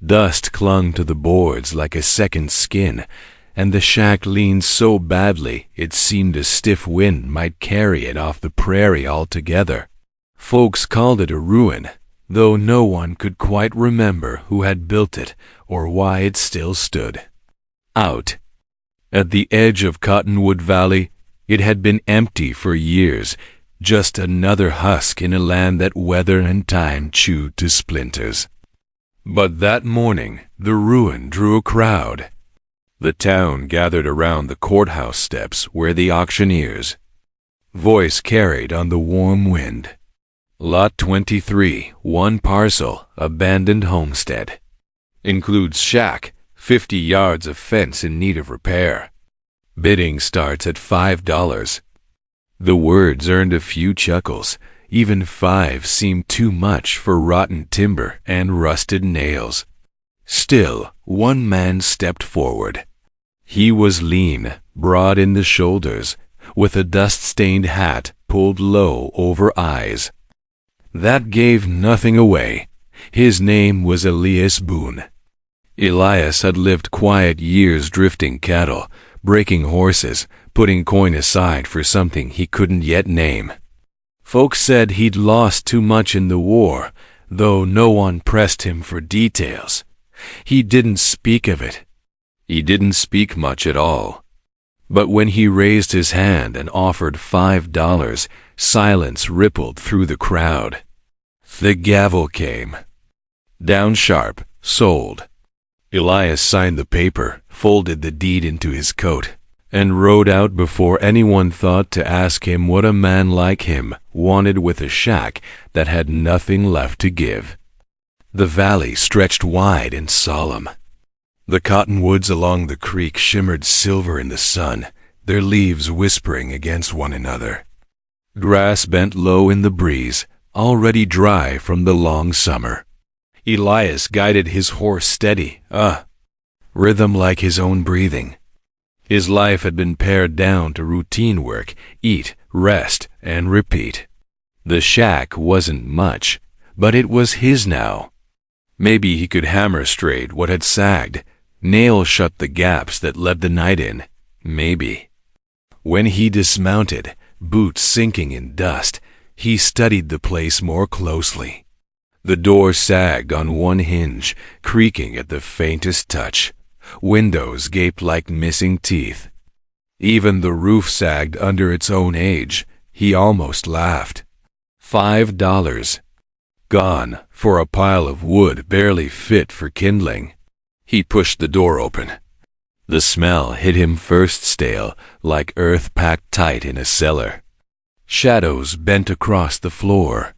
Dust clung to the boards like a second skin, and the shack leaned so badly it seemed a stiff wind might carry it off the prairie altogether. Folks called it a ruin, though no one could quite remember who had built it or why it still stood. Out at the edge of Cottonwood Valley, it had been empty for years, just another husk in a land that weather and time chewed to splinters. But that morning, the ruin drew a crowd. The town gathered around the courthouse steps where the auctioneers' voice carried on the warm wind. Lot 23, one parcel, abandoned homestead. Includes shack, 50 yards of fence in need of repair. Bidding starts at $5. The words earned a few chuckles. Even $5 seemed too much for rotten timber and rusted nails. Still, one man stepped forward. He was lean, broad in the shoulders, with a dust-stained hat pulled low over eyes. That gave nothing away. His name was Elias Boone. Elias had lived quiet years drifting cattle, breaking horses, putting coin aside for something he couldn't yet name. Folks said he'd lost too much in the war, though no one pressed him for details. He didn't speak of it. He didn't speak much at all. But when he raised his hand and offered $5, silence rippled through the crowd. The gavel came. Down sharp, sold. Elias signed the paper, folded the deed into his coat, and rode out before anyone thought to ask him what a man like him wanted with a shack that had nothing left to give. The valley stretched wide and solemn. The cottonwoods along the creek shimmered silver in the sun, their leaves whispering against one another. Grass bent low in the breeze, already dry from the long summer. Elias guided his horse steady, rhythm like his own breathing. His life had been pared down to routine work, eat, rest, and repeat. The shack wasn't much, but it was his now. Maybe he could hammer straight what had sagged, nail shut the gaps that let the night in. Maybe. When he dismounted, boots sinking in dust, he studied the place more closely. The door sagged on one hinge, creaking at the faintest touch. Windows gaped like missing teeth. Even the roof sagged under its own age. He almost laughed. $5. Gone for a pile of wood barely fit for kindling. He pushed the door open. The smell hit him first stale, like earth packed tight in a cellar. Shadows bent across the floor.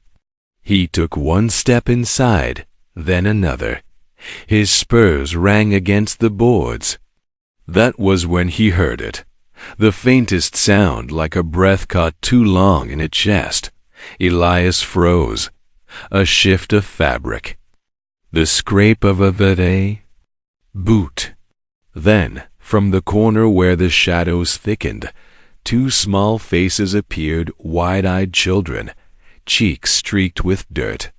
He took one step inside, then another. His spurs rang against the boards. That was when he heard it. The faintest sound, like a breath caught too long in a chest. Elias froze. A shift of fabric. The scrape of a valet boot. Then, from the corner where the shadows thickened, two small faces appeared, wide-eyed children, cheeks streaked with dirt.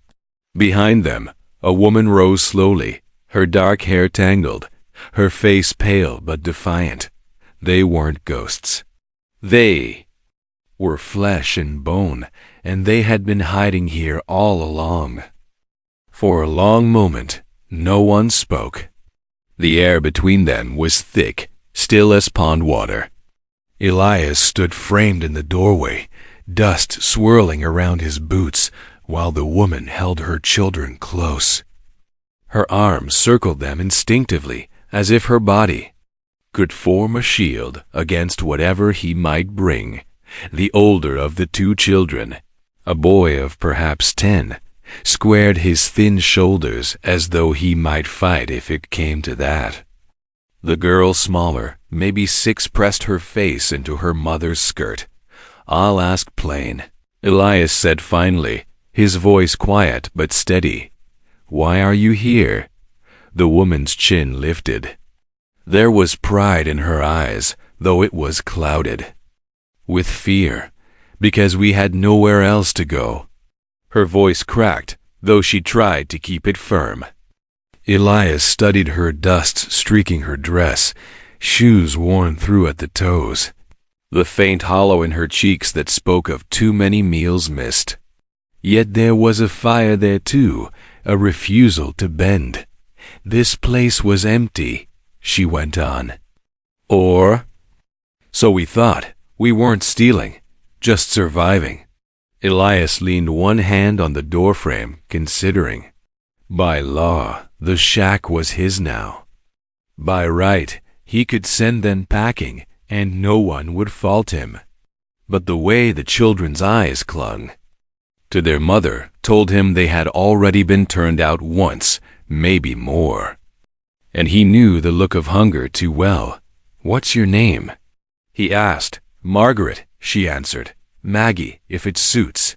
Behind them, a woman rose slowly, her dark hair tangled, her face pale but defiant. They weren't ghosts. They were flesh and bone, and they had been hiding here all along. For a long moment, no one spoke. The air between them was thick, still as pond water. Elias stood framed in the doorway, dust swirling around his boots, while the woman held her children close. Her arms circled them instinctively, as if her body could form a shield against whatever he might bring. The older of the two children, a boy of perhaps 10, squared his thin shoulders as though he might fight if it came to that. The girl, smaller, maybe 6, pressed her face into her mother's skirt. "I'll ask plain," Elias said finally, his voice quiet but steady. "Why are you here?" The woman's chin lifted. There was pride in her eyes, though it was clouded with fear, because we had nowhere else to go. Her voice cracked, though she tried to keep it firm. Elias studied her, dust streaking her dress, shoes worn through at the toes, the faint hollow in her cheeks that spoke of too many meals missed. Yet there was a fire there too, a refusal to bend. This place was empty, she went on. Or, so we thought. We weren't stealing, just surviving. Elias leaned one hand on the doorframe, considering. By law, the shack was his now. By right, he could send them packing, and no one would fault him. But the way the children's eyes clung to their mother told him they had already been turned out once, maybe more. And he knew the look of hunger too well. "What's your name?" he asked. "Margaret," she answered. "Maggie, if it suits."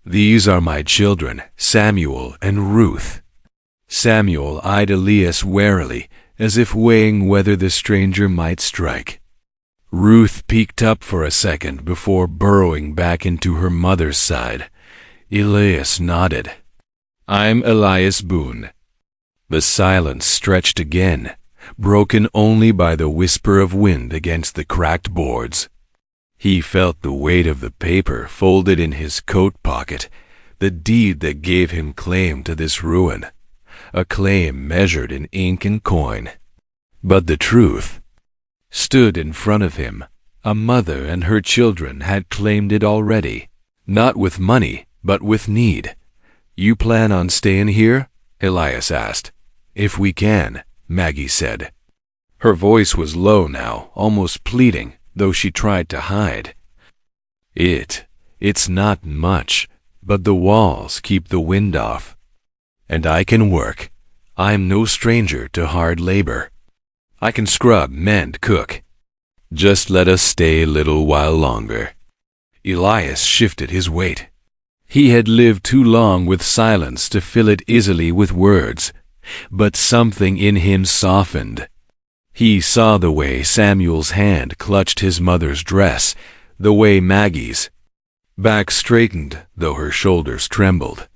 "These are my children, Samuel and Ruth." Samuel eyed Elias warily, as if weighing whether the stranger might strike. Ruth peeked up for a second before burrowing back into her mother's side. Elias nodded. "I'm Elias Boone." The silence stretched again, broken only by the whisper of wind against the cracked boards. He felt the weight of the paper folded in his coat pocket, the deed that gave him claim to this ruin, a claim measured in ink and coin. But the truth stood in front of him. A mother and her children had claimed it already, not with money, but with need. "You plan on staying here?" Elias asked. "If we can," Maggie said. Her voice was low now, almost pleading, though she tried to hide. It's not much, but the walls keep the wind off. And I can work. I'm no stranger to hard labor. I can scrub, mend, cook. Just let us stay a little while longer." Elias shifted his weight. He had lived too long with silence to fill it easily with words, but something in him softened. He saw the way Samuel's hand clutched his mother's dress, the way Maggie's back straightened, though her shoulders trembled.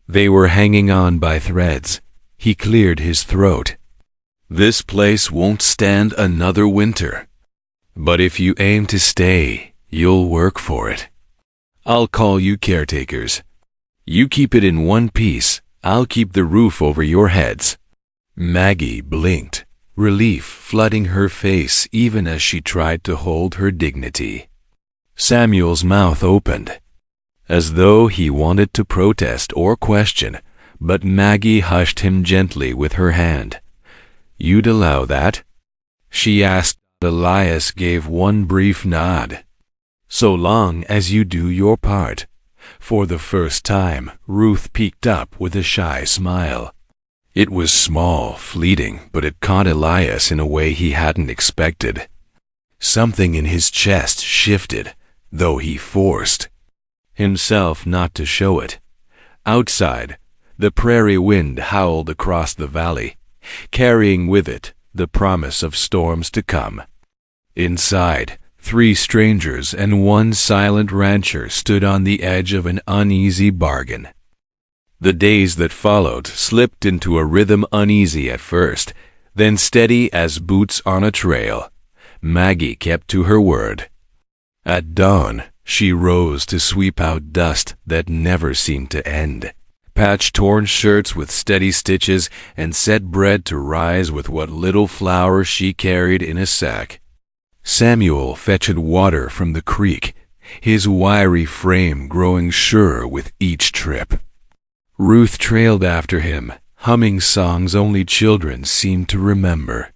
They were hanging on by threads. He cleared his throat. "This place won't stand another winter. But if you aim to stay, you'll work for it. I'll call you caretakers. You keep it in one piece. I'll keep the roof over your heads." Maggie blinked, relief flooding her face even as she tried to hold her dignity. Samuel's mouth opened, as though he wanted to protest or question, but Maggie hushed him gently with her hand. "You'd allow that?" she asked. Elias gave one brief nod. "So long as you do your part." For the first time, Ruth peeked up with a shy smile. It was small, fleeting, but it caught Elias in a way he hadn't expected. Something in his chest shifted, though he forced himself not to show it. Outside, the prairie wind howled across the valley, carrying with it the promise of storms to come. Inside, 3 strangers and 1 silent rancher stood on the edge of an uneasy bargain. The days that followed slipped into a rhythm uneasy at first, then steady as boots on a trail. Maggie kept to her word. At dawn, she rose to sweep out dust that never seemed to end, patch torn shirts with steady stitches, and set bread to rise with what little flour she carried in a sack. Samuel fetched water from the creek, his wiry frame growing surer with each trip. Ruth trailed after him, humming songs only children seemed to remember.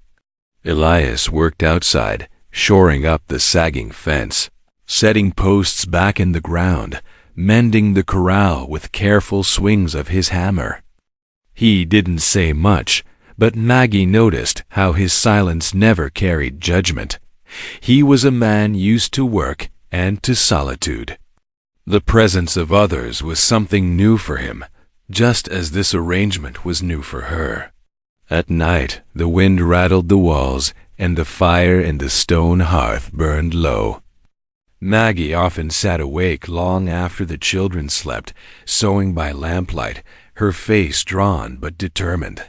Elias worked outside, shoring up the sagging fence, setting posts back in the ground, mending the corral with careful swings of his hammer. He didn't say much, but Maggie noticed how his silence never carried judgment. He was a man used to work and to solitude. The presence of others was something new for him, just as this arrangement was new for her. At night, the wind rattled the walls, and the fire in the stone hearth burned low. Maggie often sat awake long after the children slept, sewing by lamplight, her face drawn but determined.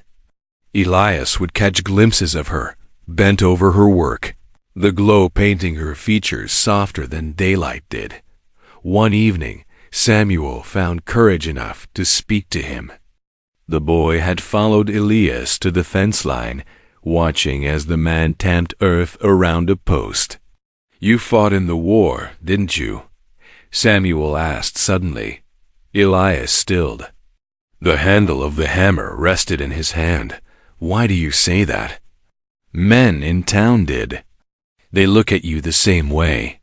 Elias would catch glimpses of her, bent over her work, the glow painting her features softer than daylight did. One evening, Samuel found courage enough to speak to him. The boy had followed Elias to the fence line, watching as the man tamped earth around a post. "You fought in the war, didn't you?" Samuel asked suddenly. Elias stilled. The handle of the hammer rested in his hand. "Why do you say that?" "Men in town did. They look at you the same way.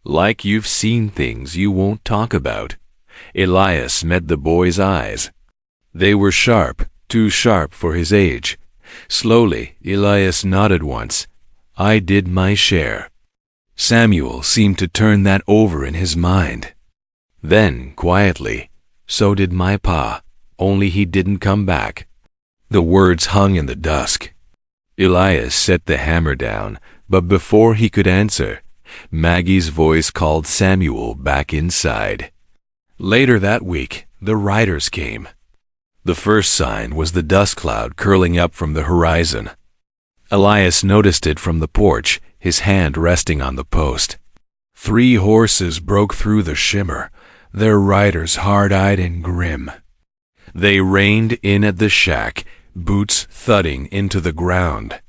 Like you've seen things you won't talk about." Elias met the boy's eyes. They were sharp, too sharp for his age. Slowly, Elias nodded once. "I did my share." Samuel seemed to turn that over in his mind. Then, quietly, "So did my pa, only he didn't come back." The words hung in the dusk. Elias set the hammer down, but before he could answer, Maggie's voice called Samuel back inside. Later that week, the riders came. The first sign was the dust cloud curling up from the horizon. Elias noticed it from the porch, his hand resting on the post. 3 horses broke through the shimmer, their riders hard-eyed and grim. They reined in at the shack, boots thudding into the ground.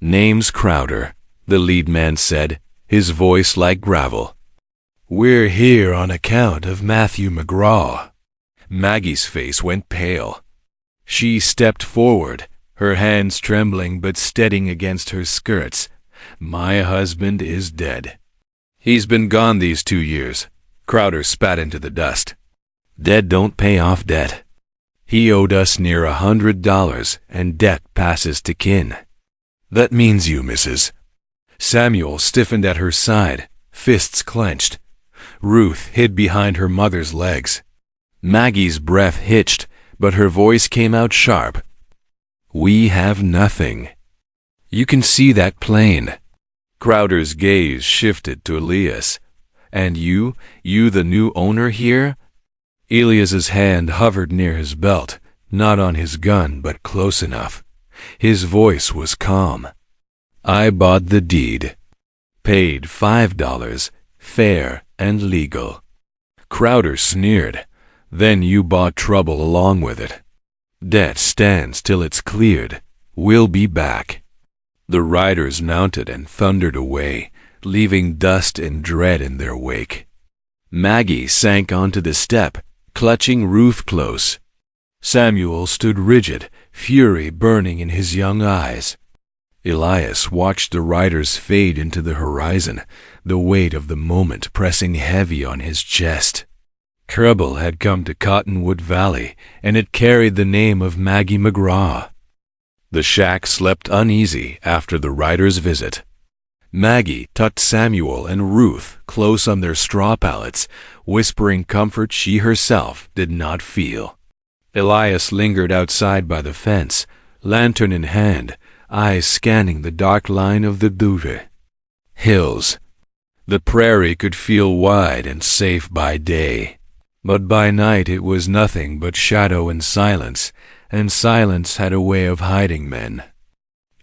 "Name's Crowder," the lead man said, his voice like gravel. "We're here on account of Matthew McGraw." Maggie's face went pale. She stepped forward, her hands trembling but steadying against her skirts. "My husband is dead. He's been gone these 2 years." Crowder spat into the dust. "Dead don't pay off debt. He owed us near $100, and debt passes to kin." "That means you, Mrs." Samuel stiffened at her side, fists clenched. Ruth hid behind her mother's legs. Maggie's breath hitched, but her voice came out sharp. "We have nothing. You can see that plain." Crowder's gaze shifted to Elias. "And you the new owner here?" Elias's hand hovered near his belt, not on his gun but close enough. His voice was calm. "I bought the deed. Paid $5, fair and legal." Crowder sneered. "Then you bought trouble along with it. Debt stands till it's cleared. We'll be back." The riders mounted and thundered away, leaving dust and dread in their wake. Maggie sank onto the step, clutching Ruth close. Samuel stood rigid, fury burning in his young eyes. Elias watched the riders fade into the horizon, the weight of the moment pressing heavy on his chest. Trouble had come to Cottonwood Valley, and it carried the name of Maggie McGraw. The shack slept uneasy after the riders' visit. Maggie tucked Samuel and Ruth close on their straw pallets, whispering comfort she herself did not feel. Elias lingered outside by the fence, lantern in hand, eyes scanning the dark line of the Dure. Hills. The prairie could feel wide and safe by day, but by night it was nothing but shadow and silence had a way of hiding men.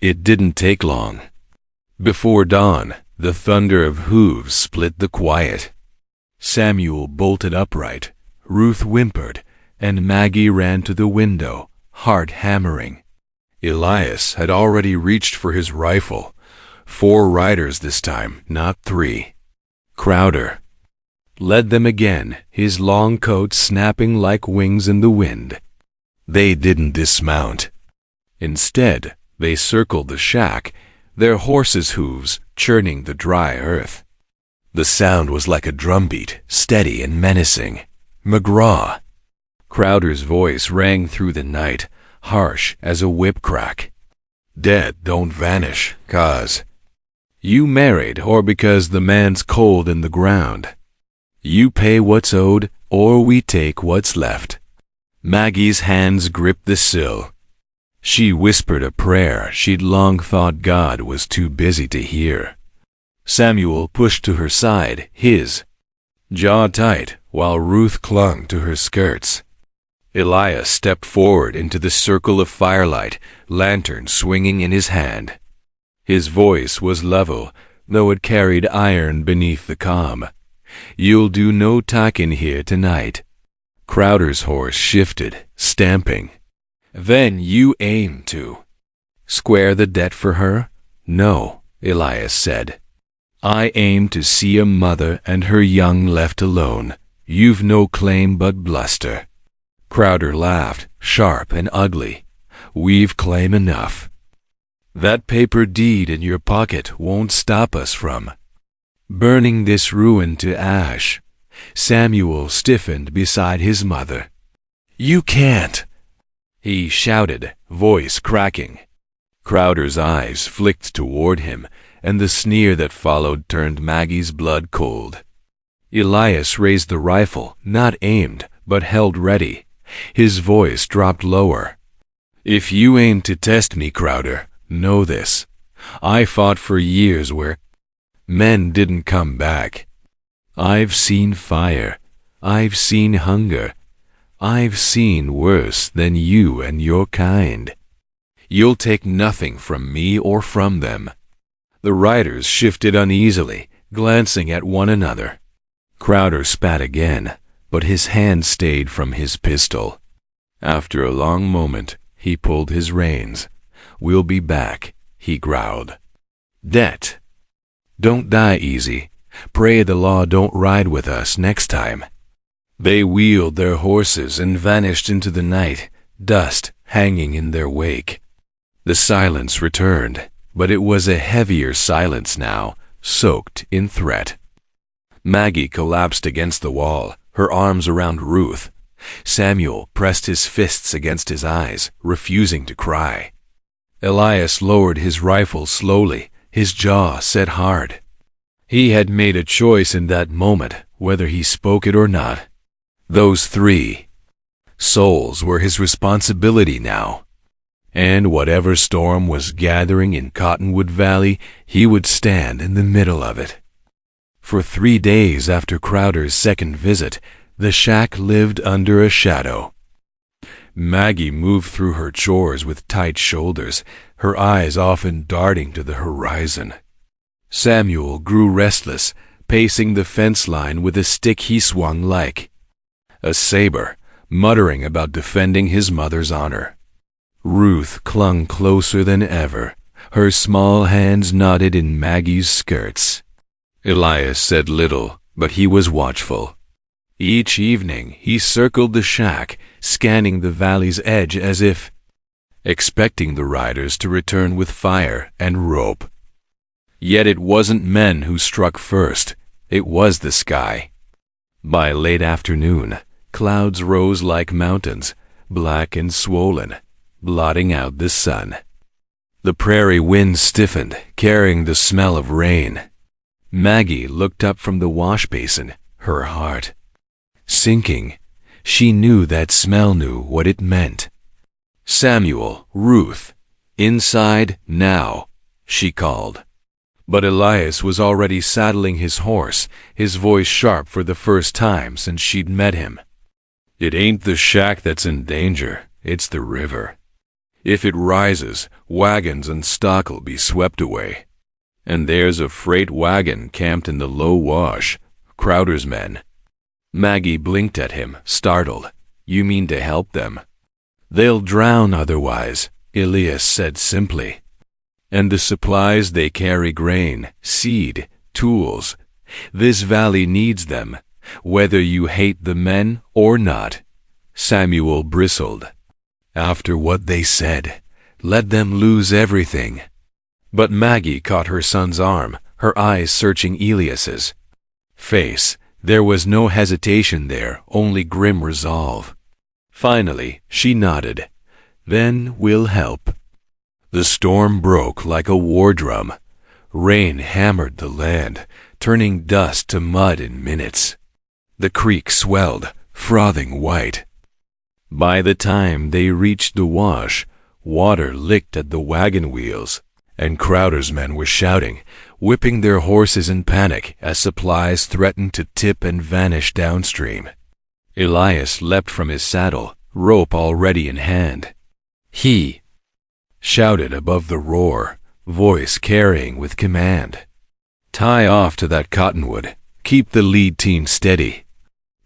It didn't take long. Before dawn, the thunder of hooves split the quiet. Samuel bolted upright, Ruth whimpered, and Maggie ran to the window, heart hammering. Elias had already reached for his rifle. 4 riders this time, not 3. Crowder led them again, his long coat snapping like wings in the wind. They didn't dismount. Instead, they circled the shack, their horses' hooves churning the dry earth. The sound was like a drumbeat, steady and menacing. "McGraw." Crowder's voice rang through the night, harsh as a whip crack. "Dead don't vanish, 'cause you married or because the man's cold in the ground. You pay what's owed or we take what's left." Maggie's hands gripped the sill. She whispered a prayer she'd long thought God was too busy to hear. Samuel pushed to her side, his jaw tight, while Ruth clung to her skirts. Elias stepped forward into the circle of firelight, lantern swinging in his hand. His voice was level, though it carried iron beneath the calm. "You'll do no talking here tonight." Crowder's horse shifted, stamping. "Then you aim to square the debt for her?" "No," Elias said. "I aim to see a mother and her young left alone. You've no claim but bluster." Crowder laughed, sharp and ugly. "We've claim enough. That paper deed in your pocket won't stop us from burning this ruin to ash." Samuel stiffened beside his mother. "You can't," he shouted, voice cracking. Crowder's eyes flicked toward him, and the sneer that followed turned Maggie's blood cold. Elias raised the rifle, not aimed, but held ready. His voice dropped lower. "If you aim to test me, Crowder, know this. I fought for years where men didn't come back. I've seen fire. I've seen hunger. I've seen worse than you and your kind. You'll take nothing from me or from them." The riders shifted uneasily, glancing at one another. Crowder spat again, but his hand stayed from his pistol. After a long moment, he pulled his reins. "We'll be back," he growled. "Debt. Don't die easy. Pray the law don't ride with us next time." They wheeled their horses and vanished into the night, dust hanging in their wake. The silence returned, but it was a heavier silence now, soaked in threat. Maggie collapsed against the wall, her arms around Ruth. Samuel pressed his fists against his eyes, refusing to cry. Elias lowered his rifle slowly, his jaw set hard. He had made a choice in that moment, whether he spoke it or not. Those 3 souls were his responsibility now. And whatever storm was gathering in Cottonwood Valley, he would stand in the middle of it. For 3 days after Crowder's second visit, the shack lived under a shadow. Maggie moved through her chores with tight shoulders, her eyes often darting to the horizon. Samuel grew restless, pacing the fence line with a stick he swung like a saber, muttering about defending his mother's honor. Ruth clung closer than ever, her small hands knotted in Maggie's skirts. Elias said little, but he was watchful. Each evening he circled the shack, scanning the valley's edge as if expecting the riders to return with fire and rope. Yet it wasn't men who struck first, it was the sky. By late afternoon, clouds rose like mountains, black and swollen, blotting out the sun. The prairie wind stiffened, carrying the smell of rain. Maggie looked up from the wash basin, her heart sinking. She knew that smell knew what it meant. "Samuel, Ruth, inside now," she called. But Elias was already saddling his horse, his voice sharp for the first time since she'd met him. "It ain't the shack that's in danger, it's the river. If it rises, wagons and stock'll be swept away. And there's a freight wagon camped in the low wash, Crowder's men." Maggie blinked at him, startled. "You mean to help them?" "They'll drown otherwise," Elias said simply. "And the supplies they carry, grain, seed, tools. This valley needs them, whether you hate the men or not." Samuel bristled. "After what they said, let them lose everything." But Maggie caught her son's arm, her eyes searching Elias's face. There was no hesitation there, only grim resolve. Finally, she nodded. "Then we'll help." The storm broke like a war drum. Rain hammered the land, turning dust to mud in minutes. The creek swelled, frothing white. By the time they reached the wash, water licked at the wagon wheels, and Crowder's men were shouting, whipping their horses in panic as supplies threatened to tip and vanish downstream. Elias leapt from his saddle, rope already in hand. He shouted above the roar, voice carrying with command. "Tie off to that cottonwood. Keep the lead team steady."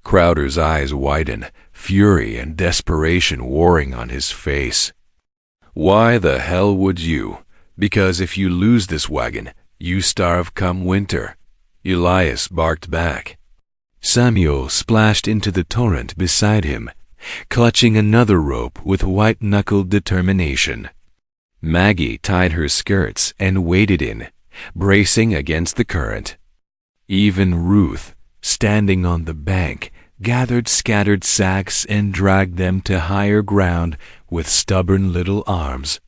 Crowder's eyes widened, fury and desperation warring on his face. "Why the hell would you? Because if you lose this wagon, you starve come winter," Elias barked back. Samuel splashed into the torrent beside him, clutching another rope with white-knuckled determination. Maggie tied her skirts and waded in, bracing against the current. Even Ruth, standing on the bank, gathered scattered sacks and dragged them to higher ground with stubborn little arms.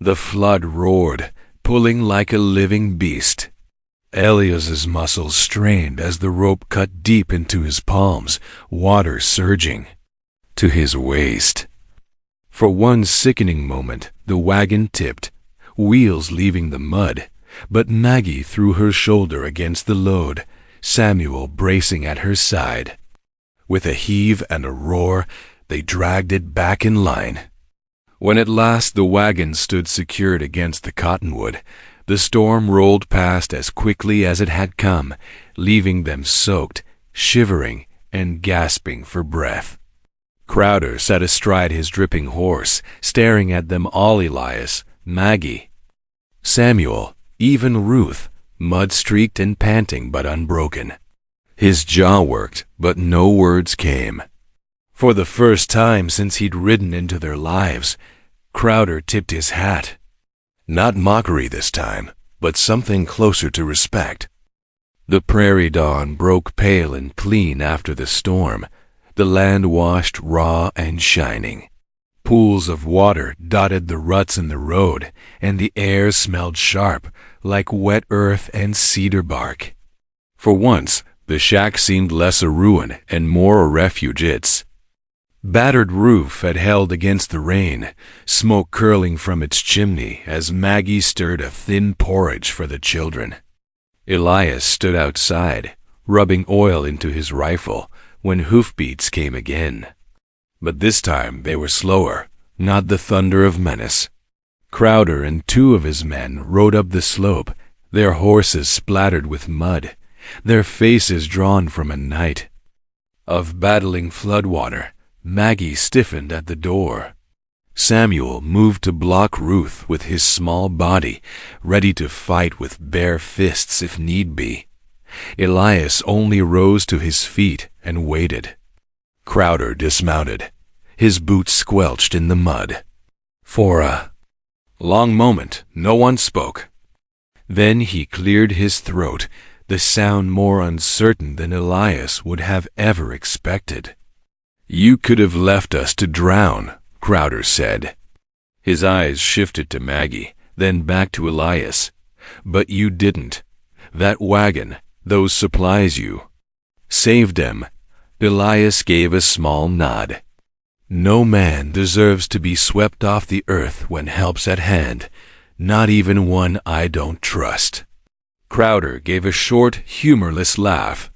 The flood roared, pulling like a living beast. Elias's muscles strained as the rope cut deep into his palms, water surging to his waist. For one sickening moment, the wagon tipped, wheels leaving the mud, but Maggie threw her shoulder against the load, Samuel bracing at her side. With a heave and a roar, they dragged it back in line. When at last the wagon stood secured against the cottonwood, the storm rolled past as quickly as it had come, leaving them soaked, shivering, and gasping for breath. Crowder sat astride his dripping horse, staring at them all. Elias, Maggie, Samuel, even Ruth, mud-streaked and panting but unbroken. His jaw worked, but no words came. For the first time since he'd ridden into their lives, Crowder tipped his hat. Not mockery this time, but something closer to respect. The prairie dawn broke pale and clean after the storm, the land washed raw and shining. Pools of water dotted the ruts in the road, and the air smelled sharp, like wet earth and cedar bark. For once, the shack seemed less a ruin and more a refuge. Its battered roof had held against the rain, smoke curling from its chimney as Maggie stirred a thin porridge for the children. Elias stood outside, rubbing oil into his rifle, when hoofbeats came again. But this time they were slower, not the thunder of menace. Crowder and two of his men rode up the slope, their horses splattered with mud, their faces drawn from a night of battling floodwater. Maggie stiffened at the door. Samuel moved to block Ruth with his small body, ready to fight with bare fists if need be. Elias only rose to his feet and waited. Crowder dismounted, his boots squelched in the mud. For a long moment, no one spoke. Then he cleared his throat, the sound more uncertain than Elias would have ever expected. "You could have left us to drown," Crowder said. His eyes shifted to Maggie, then back to Elias. "But you didn't. That wagon, those supplies, you saved them." Elias gave a small nod. "No man deserves to be swept off the earth when help's at hand, not even one I don't trust." Crowder gave a short, humorless laugh.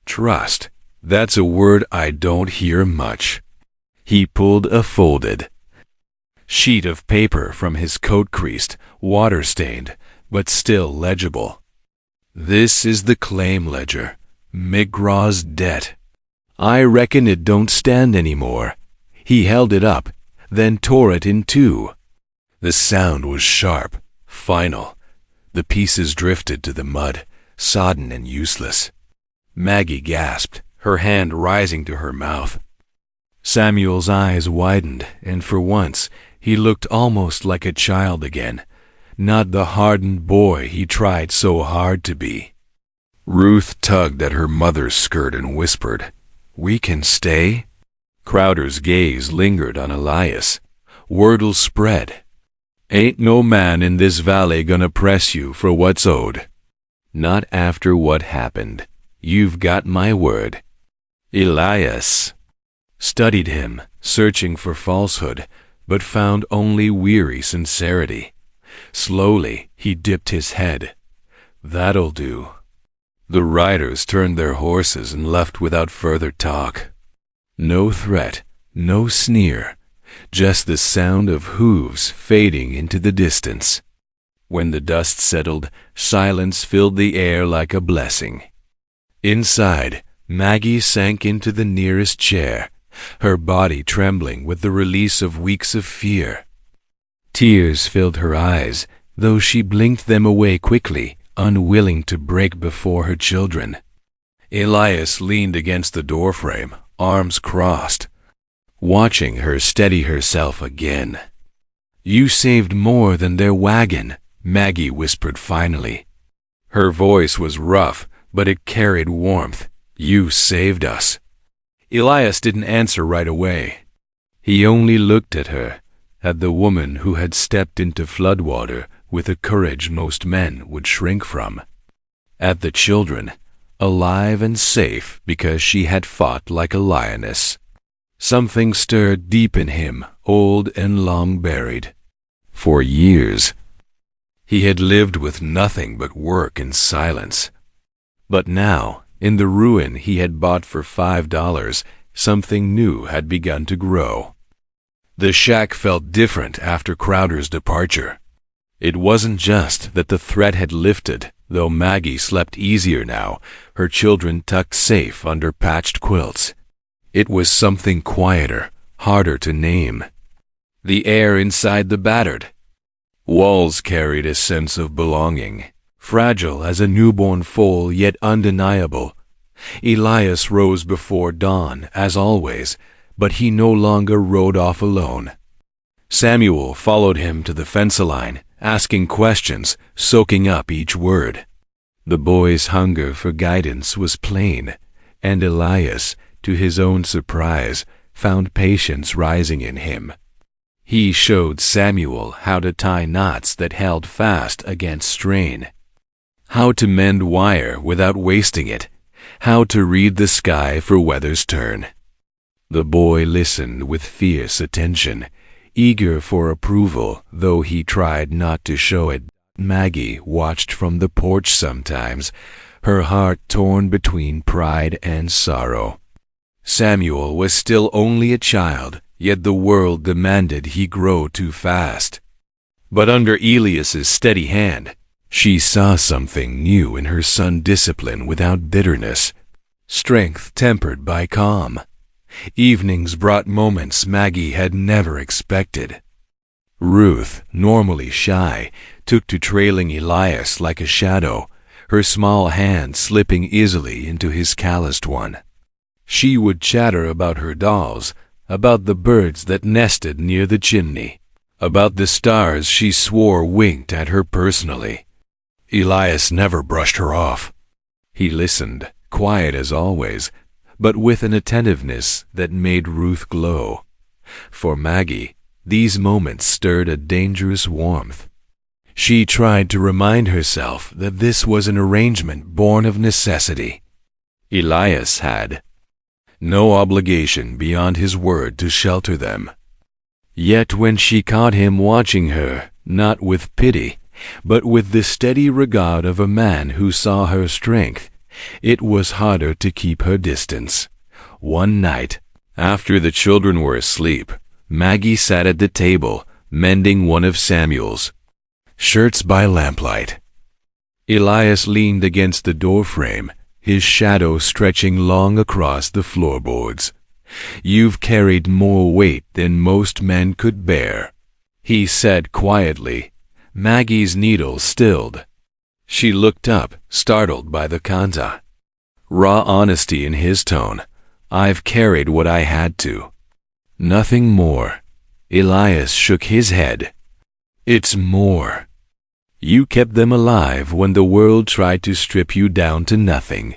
"Trust? That's a word I don't hear much." He pulled a folded sheet of paper from his coat, creased, water-stained, but still legible. "This is the claim ledger, McGraw's debt. I reckon it don't stand anymore." He held it up, then tore it in two. The sound was sharp, final. The pieces drifted to the mud, sodden and useless. Maggie gasped, her hand rising to her mouth. Samuel's eyes widened, and for once he looked almost like a child again, not the hardened boy he tried so hard to be. Ruth tugged at her mother's skirt and whispered, "We can stay?" Crowder's gaze lingered on Elias. Word'll spread. "Ain't no man in this valley gonna press you for what's owed. Not after what happened. You've got my word." Elias studied him, searching for falsehood, but found only weary sincerity. Slowly, he dipped his head. "That'll do." The riders turned their horses and left without further talk. No threat, no sneer, just the sound of hooves fading into the distance. When the dust settled, silence filled the air like a blessing. Inside, Maggie sank into the nearest chair, her body trembling with the release of weeks of fear. Tears filled her eyes, though she blinked them away quickly, unwilling to break before her children. Elias leaned against the doorframe, arms crossed, watching her steady herself again. "You saved more than their wagon," Maggie whispered finally. Her voice was rough, but it carried warmth. "You saved us." Elias didn't answer right away. He only looked at her, at the woman who had stepped into floodwater with a courage most men would shrink from. At the children, alive and safe because she had fought like a lioness. Something stirred deep in him, old and long buried. For years, he had lived with nothing but work and silence. But now, in the ruin he had bought for $5, something new had begun to grow. The shack felt different after Crowder's departure. It wasn't just that the threat had lifted, though Maggie slept easier now, her children tucked safe under patched quilts. It was something quieter, harder to name. The air inside the battered walls carried a sense of belonging, fragile as a newborn foal yet undeniable. Elias rose before dawn, as always, but he no longer rode off alone. Samuel followed him to the fence line, asking questions, soaking up each word. The boy's hunger for guidance was plain, and Elias, to his own surprise, found patience rising in him. He showed Samuel how to tie knots that held fast against strain, how to mend wire without wasting it, how to read the sky for weather's turn. The boy listened with fierce attention, eager for approval, though he tried not to show it. Maggie watched from the porch sometimes, her heart torn between pride and sorrow. Samuel was still only a child, yet the world demanded he grow too fast. But under Elias's steady hand, she saw something new in her son, discipline without bitterness, strength tempered by calm. Evenings brought moments Maggie had never expected. Ruth, normally shy, took to trailing Elias like a shadow, her small hand slipping easily into his calloused one. She would chatter about her dolls, about the birds that nested near the chimney, about the stars she swore winked at her personally. Elias never brushed her off. He listened, quiet as always, but with an attentiveness that made Ruth glow. For Maggie, these moments stirred a dangerous warmth. She tried to remind herself that this was an arrangement born of necessity. Elias had no obligation beyond his word to shelter them. Yet when she caught him watching her, not with pity, but with the steady regard of a man who saw her strength, it was harder to keep her distance. One night, after the children were asleep, Maggie sat at the table, mending one of Samuel's shirts by lamplight. Elias leaned against the doorframe, his shadow stretching long across the floorboards. "You've carried more weight than most men could bear," he said quietly. Maggie's needle stilled. She looked up, startled by the kanta. Raw honesty in his tone. "I've carried what I had to. Nothing more." Elias shook his head. "It's more. You kept them alive when the world tried to strip you down to nothing.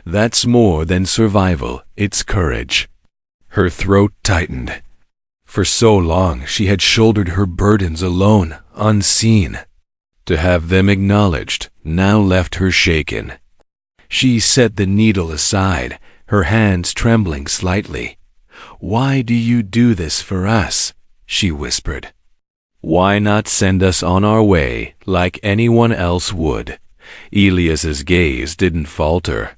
That's more than survival, it's courage." Her throat tightened. For so long she had shouldered her burdens alone, unseen. To have them acknowledged now left her shaken. She set the needle aside, her hands trembling slightly. "Why do you do this for us?" she whispered. "Why not send us on our way like anyone else would?" Elias's gaze didn't falter.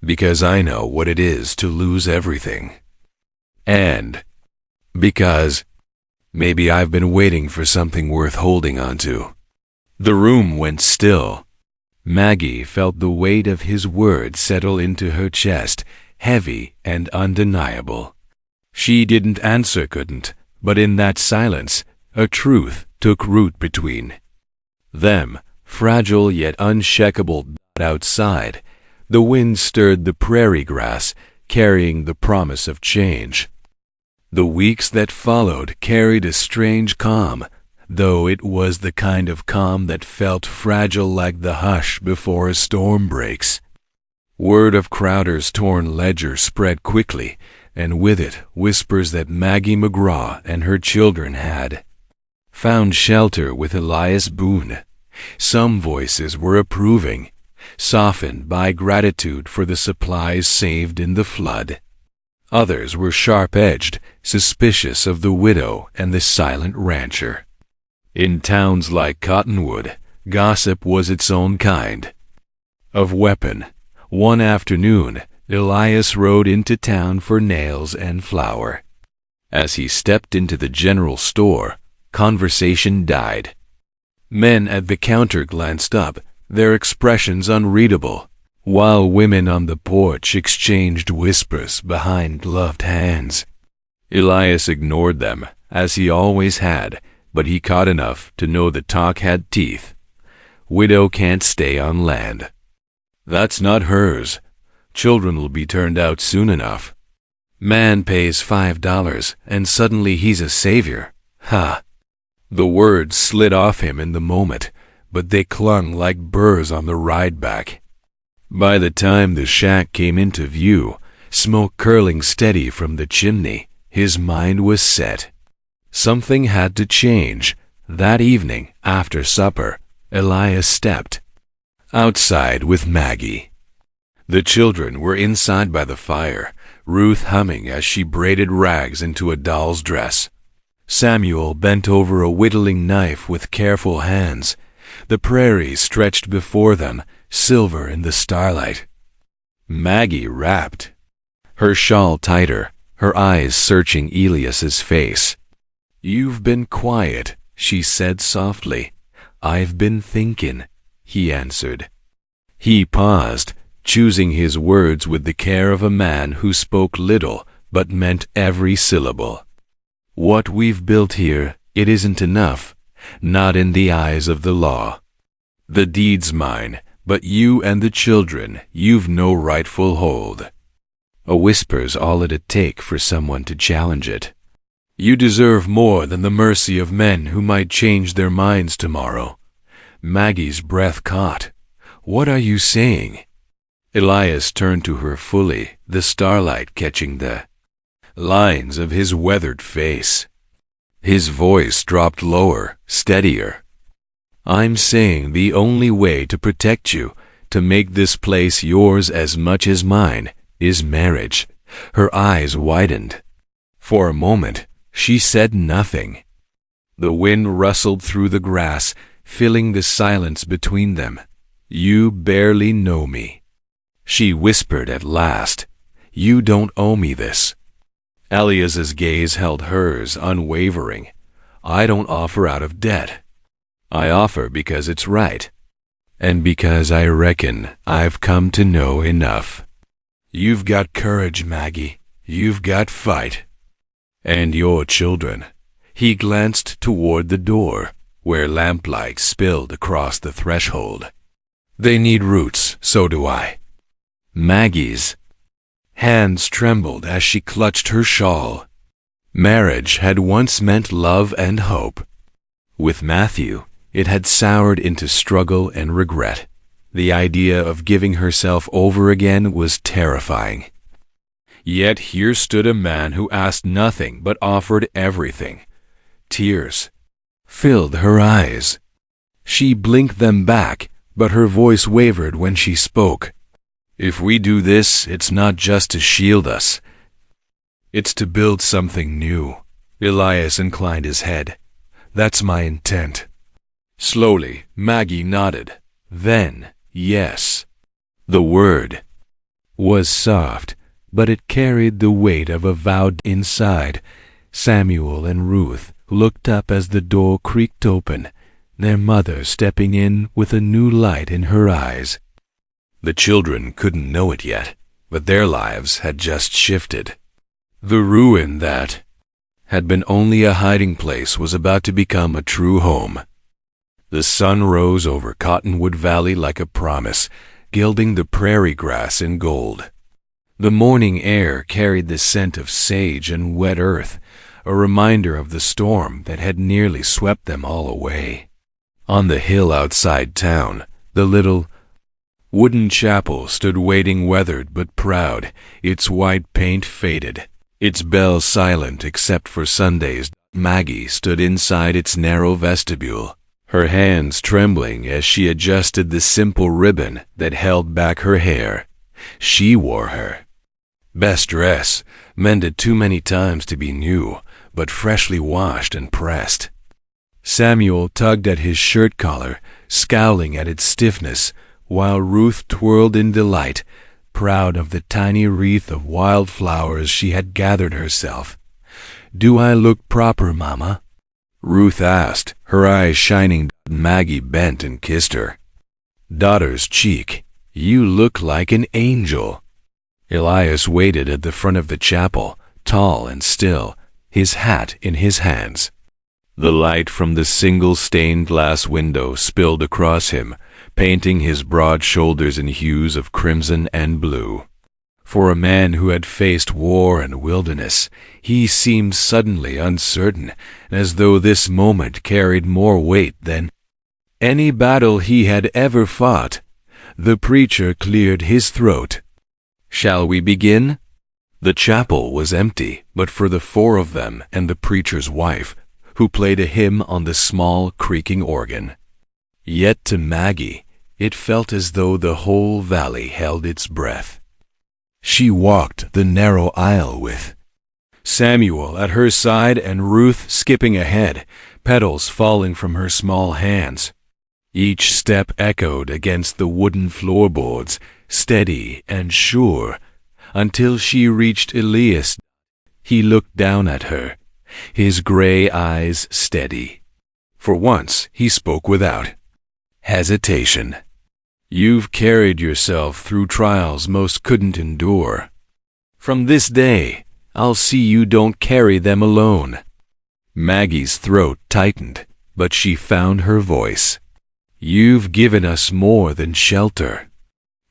"Because I know what it is to lose everything. And Because maybe I've been waiting for something worth holding on to." The room went still. Maggie felt the weight of his words settle into her chest, heavy and undeniable. She didn't answer, couldn't, but in that silence, a truth took root between them, fragile yet unshakable. Outside, the wind stirred the prairie grass, carrying the promise of change. The weeks that followed carried a strange calm, though it was the kind of calm that felt fragile, like the hush before a storm breaks. Word of Crowder's torn ledger spread quickly, and with it whispers that Maggie McGraw and her children had found shelter with Elias Boone. Some voices were approving, softened by gratitude for the supplies saved in the flood. Others were sharp-edged, suspicious of the widow and the silent rancher. In towns like Cottonwood, gossip was its own kind of weapon. One afternoon, Elias rode into town for nails and flour. As he stepped into the general store, conversation died. Men at the counter glanced up, their expressions unreadable, while women on the porch exchanged whispers behind gloved hands. Elias ignored them, as he always had, but he caught enough to know the talk had teeth. "Widow can't stay on land. That's not hers. Children will be turned out soon enough. Man pays $5, and suddenly he's a savior. Ha!" The words slid off him in the moment, but they clung like burrs on the ride back. By the time the shack came into view, smoke curling steady from the chimney, his mind was set. Something had to change. That evening, after supper, Elias stepped outside with Maggie. The children were inside by the fire, Ruth humming as she braided rags into a doll's dress. Samuel bent over a whittling knife with careful hands. The prairie stretched before them, silver in the starlight. Maggie rapped, her shawl tighter, her eyes searching Elias's face. "You've been quiet," she said softly. "I've been thinking," he answered. He paused, choosing his words with the care of a man who spoke little but meant every syllable. "What we've built here, it isn't enough, not in the eyes of the law. The deed's mine, but you and the children, you've no rightful hold. A whisper's all it'd take for someone to challenge it. You deserve more than the mercy of men who might change their minds tomorrow." Maggie's breath caught. "What are you saying?" Elias turned to her fully, the starlight catching the lines of his weathered face. His voice dropped lower, steadier. "I'm saying the only way to protect you, to make this place yours as much as mine, is marriage." Her eyes widened. For a moment, she said nothing. The wind rustled through the grass, filling the silence between them. "You barely know me," she whispered at last. "You don't owe me this." Elias's gaze held hers, unwavering. "I don't offer out of debt. I offer because it's right, and because I reckon I've come to know enough. You've got courage, Maggie. You've got fight. And your children." He glanced toward the door, where lamplight spilled across the threshold. "They need roots, so do I." Maggie's hands trembled as she clutched her shawl. Marriage had once meant love and hope. With Matthew, it had soured into struggle and regret. The idea of giving herself over again was terrifying. Yet here stood a man who asked nothing but offered everything. Tears filled her eyes. She blinked them back, but her voice wavered when she spoke. "If we do this, it's not just to shield us. It's to build something new." Elias inclined his head. "That's my intent." Slowly, Maggie nodded. Then, yes. The word was soft, but it carried the weight of a vow inside. Samuel and Ruth looked up as the door creaked open, their mother stepping in with a new light in her eyes. The children couldn't know it yet, but their lives had just shifted. The ruin that had been only a hiding place was about to become a true home. The sun rose over Cottonwood Valley like a promise, gilding the prairie grass in gold. The morning air carried the scent of sage and wet earth, a reminder of the storm that had nearly swept them all away. On the hill outside town, the little wooden chapel stood waiting, weathered but proud, its white paint faded, its bells silent except for Sundays. Maggie stood inside its narrow vestibule, her hands trembling as she adjusted the simple ribbon that held back her hair. She wore her best dress, mended too many times to be new, but freshly washed and pressed. Samuel tugged at his shirt collar, scowling at its stiffness, while Ruth twirled in delight, proud of the tiny wreath of wildflowers she had gathered herself. "Do I look proper, Mama?" Ruth asked, her eyes shining. Maggie bent and kissed her daughter's cheek. "You look like an angel." Elias waited at the front of the chapel, tall and still, his hat in his hands. The light from the single stained glass window spilled across him, painting his broad shoulders in hues of crimson and blue. For a man who had faced war and wilderness, he seemed suddenly uncertain, as though this moment carried more weight than any battle he had ever fought. The preacher cleared his throat. "Shall we begin?" The chapel was empty, but for the four of them and the preacher's wife, who played a hymn on the small, creaking organ. Yet to Maggie, it felt as though the whole valley held its breath. She walked the narrow aisle with Samuel at her side and Ruth skipping ahead, petals falling from her small hands. Each step echoed against the wooden floorboards, steady and sure, until she reached Elias. He looked down at her, his gray eyes steady. For once, he spoke without hesitation. "You've carried yourself through trials most couldn't endure. From this day, I'll see you don't carry them alone." Maggie's throat tightened, but she found her voice. "You've given us more than shelter.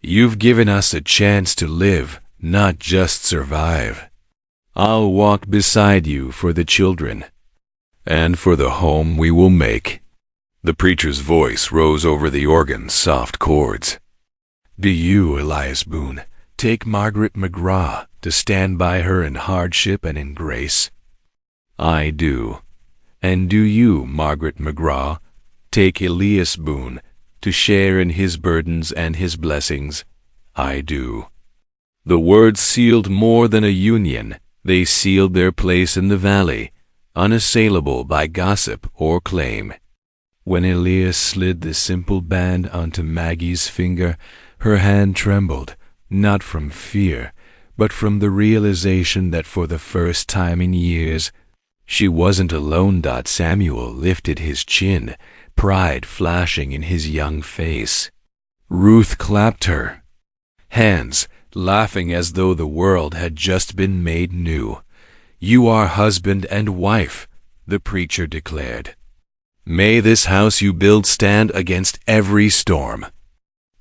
You've given us a chance to live, not just survive. I'll walk beside you for the children, and for the home we will make." The preacher's voice rose over the organ's soft chords. "Do you, Elias Boone, take Maggie McGraw to stand by her in hardship and in grace?" "I do. And do you, Maggie McGraw, take Elias Boone to share in his burdens and his blessings?" "I do." The words sealed more than a union. They sealed their place in the valley, unassailable by gossip or claim. When Elias slid the simple band onto Maggie's finger, her hand trembled, not from fear, but from the realization that for the first time in years, she wasn't alone. Samuel lifted his chin, pride flashing in his young face. Ruth clapped her hands, laughing as though the world had just been made new. "You are husband and wife," the preacher declared. "May this house you build stand against every storm."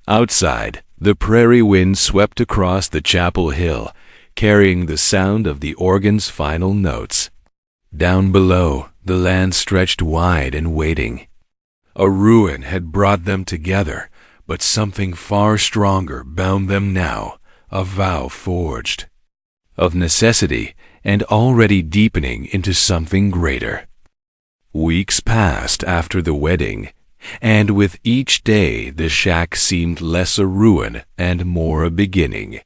Outside, the prairie wind swept across the chapel hill, carrying the sound of the organ's final notes. Down below, the land stretched wide and waiting. A ruin had brought them together, but something far stronger bound them now, a vow forged of necessity and already deepening into something greater. Weeks passed after the wedding, and with each day the shack seemed less a ruin and more a beginning.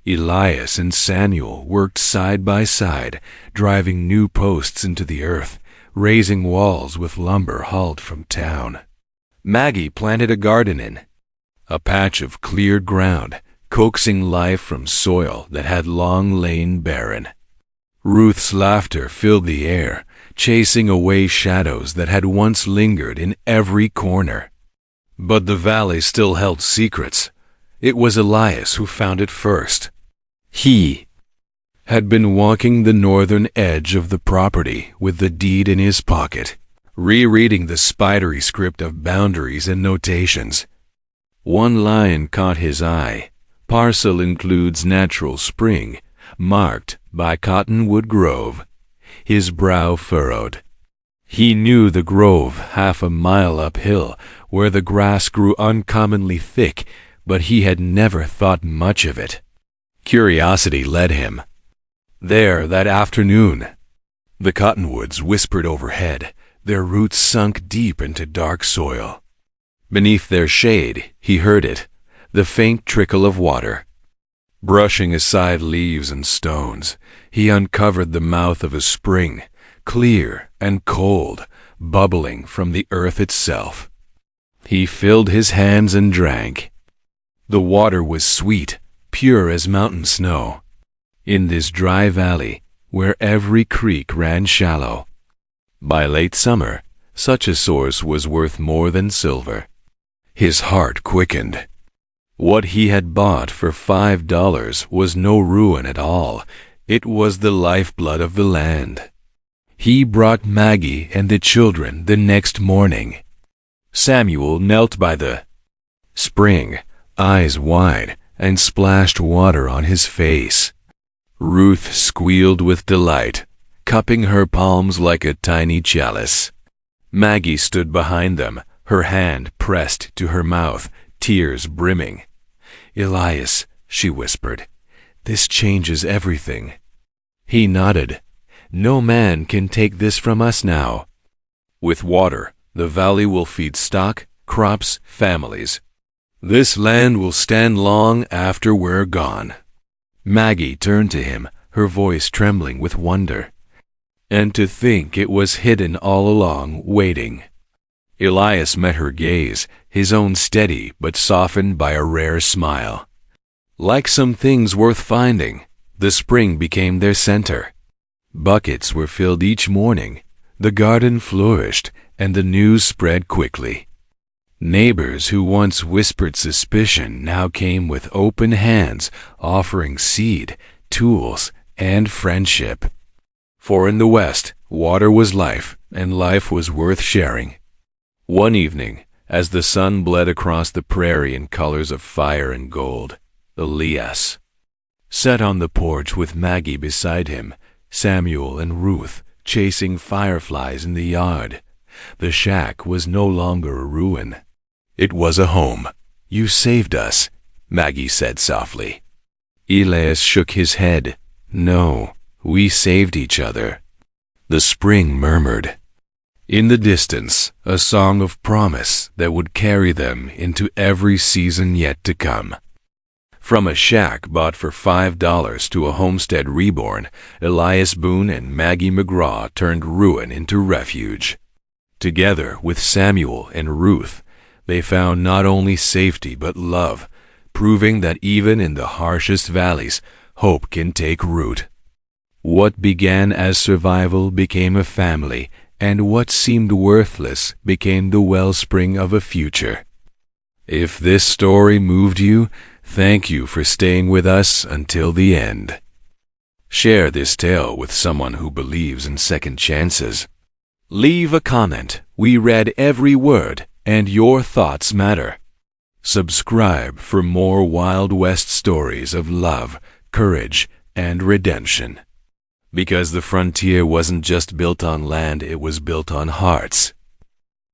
Elias and Samuel worked side by side, driving new posts into the earth, raising walls with lumber hauled from town. Maggie planted a garden in a patch of cleared ground, coaxing life from soil that had long lain barren. Ruth's laughter filled the air, chasing away shadows that had once lingered in every corner. But the valley still held secrets. It was Elias who found it first. He had been walking the northern edge of the property with the deed in his pocket, rereading the spidery script of boundaries and notations. One line caught his eye. Parcel includes natural spring, marked by Cottonwood Grove. His brow furrowed. He knew the grove half a mile uphill, where the grass grew uncommonly thick, but he had never thought much of it. Curiosity led him. There that afternoon, the cottonwoods whispered overhead, their roots sunk deep into dark soil. Beneath their shade, he heard it, the faint trickle of water. Brushing aside leaves and stones, he uncovered the mouth of a spring, clear and cold, bubbling from the earth itself. He filled his hands and drank. The water was sweet, pure as mountain snow. In this dry valley, where every creek ran shallow, by late summer, such a source was worth more than silver. His heart quickened. What he had bought for $5 was no ruin at all. It was the lifeblood of the land. He brought Maggie and the children the next morning. Samuel knelt by the spring, eyes wide, and splashed water on his face. Ruth squealed with delight, cupping her palms like a tiny chalice. Maggie stood behind them, her hand pressed to her mouth, tears brimming. "Elias," she whispered, "this changes everything." He nodded. "No man can take this from us now. With water, the valley will feed stock, crops, families. This land will stand long after we're gone." Maggie turned to him, her voice trembling with wonder. "And to think it was hidden all along, waiting." Elias met her gaze, his own steady but softened by a rare smile. Like some things worth finding, the spring became their center. Buckets were filled each morning, the garden flourished, and the news spread quickly. Neighbors who once whispered suspicion now came with open hands, offering seed, tools, and friendship. For in the West, water was life, and life was worth sharing. One evening, as the sun bled across the prairie in colors of fire and gold, Elias sat on the porch with Maggie beside him, Samuel and Ruth chasing fireflies in the yard. The shack was no longer a ruin. It was a home. "You saved us," Maggie said softly. Elias shook his head. "No, we saved each other." The spring murmured. In the distance, a song of promise that would carry them into every season yet to come. From a shack bought for $5 to a homestead reborn, Elias Boone and Maggie McGraw turned ruin into refuge. Together with Samuel and Ruth, they found not only safety but love, proving that even in the harshest valleys, hope can take root. What began as survival became a family, and what seemed worthless became the wellspring of a future. If this story moved you, thank you for staying with us until the end. Share this tale with someone who believes in second chances. Leave a comment. We read every word, and your thoughts matter. Subscribe for more Wild West stories of love, courage, and redemption. Because the frontier wasn't just built on land, it was built on hearts.